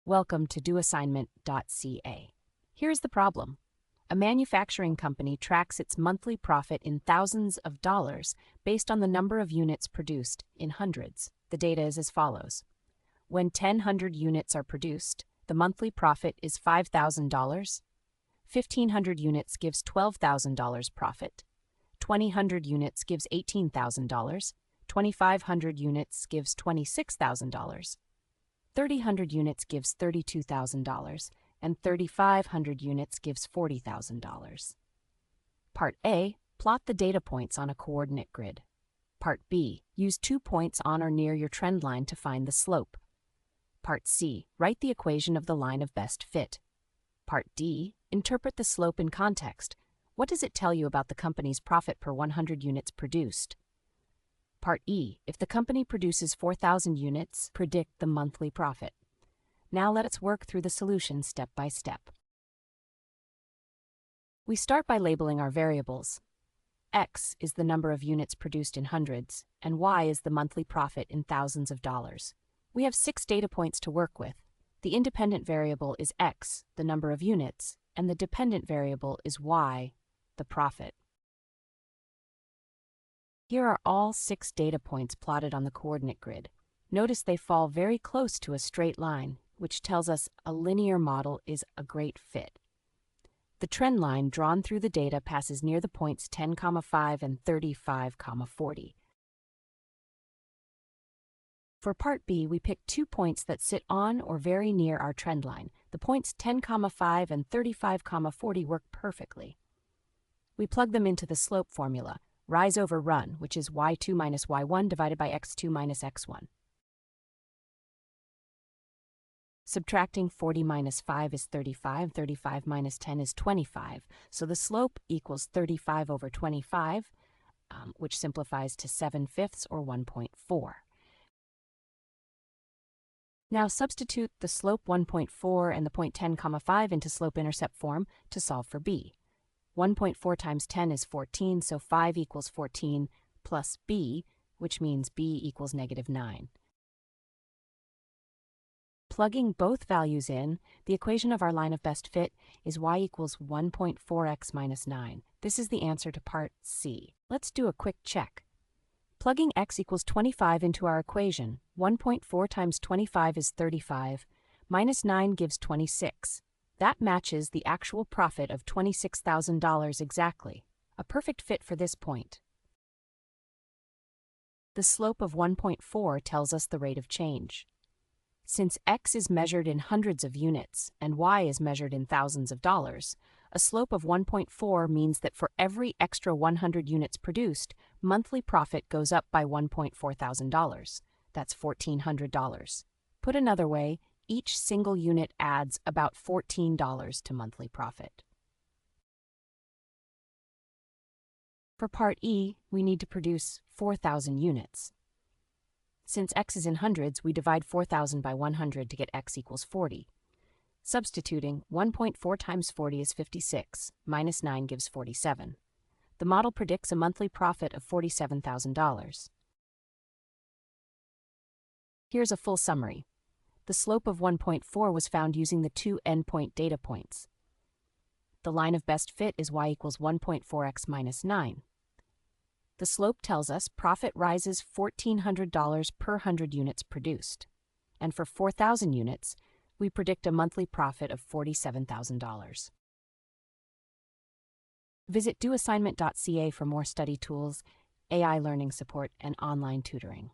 Welcome to doassignment-ca. Here's the problem. A manufacturing company tracks its monthly profit in thousands of dollars based on the number of units produced in hundreds. The data is as follows. When 1,000 units are produced, the monthly profit is $5,000. 1,500 units gives $12,000 profit. 2,000 units gives $18,000. 2,500 units gives $26,000. 3,000 units gives $32,000, and 3,500 units gives $40,000. Part A, plot the data points on a coordinate grid. Part B, use 2 points on or near your trend line to find the slope. Part C, write the equation of the line of best fit. Part D, interpret the slope in context. What does it tell you about the company's profit per 100 units produced? Part E, if the company produces 4,000 units, predict the monthly profit. Now let's work through the solution step by step. We start by labeling our variables. X is the number of units produced in hundreds, and Y is the monthly profit in thousands of dollars. We have 6 data points to work with. The independent variable is X, the number of units, and the dependent variable is Y, the profit. Here are all 6 data points plotted on the coordinate grid. Notice they fall very close to a straight line, which tells us a linear model is a great fit. The trend line drawn through the data passes near the points 10,5 and 35,40. For Part B, we pick 2 points that sit on or very near our trend line. The points 10,5 and 35,40 work perfectly. We plug them into the slope formula, rise over run, which is y2 minus y1 divided by x2 minus x1. Subtracting 40 minus 5 is 35, 35 minus 10 is 25, so the slope equals 35 over 25, which simplifies to 7/5 or 1.4. Now substitute the slope 1.4 and the point 10,5 into slope-intercept form to solve for b. 1.4 times 10 is 14, so 5 equals 14 plus b, which means b equals -9. Plugging both values in, the equation of our line of best fit is y equals 1.4x minus 9. This is the answer to Part C. Let's do a quick check. Plugging x equals 25 into our equation, 1.4 times 25 is 35, minus 9 gives 26. That matches the actual profit of $26,000 exactly, a perfect fit for this point. The slope of 1.4 tells us the rate of change. Since x is measured in hundreds of units and y is measured in thousands of dollars, a slope of 1.4 means that for every extra 100 units produced, monthly profit goes up by $1.4 thousand. That's $1,400. Put another way, each single unit adds about $14 to monthly profit. For Part E, we need to produce 4,000 units. Since x is in hundreds, we divide 4,000 by 100 to get x equals 40. Substituting, 1.4 times 40 is 56, minus 9 gives 47. The model predicts a monthly profit of $47,000. Here's a full summary. The slope of 1.4 was found using the 2 endpoint data points. The line of best fit is y equals 1.4x minus 9. The slope tells us profit rises $1,400 per 100 units produced. And for 4,000 units, we predict a monthly profit of $47,000. Visit doassignment.ca for more study tools, AI learning support, and online tutoring.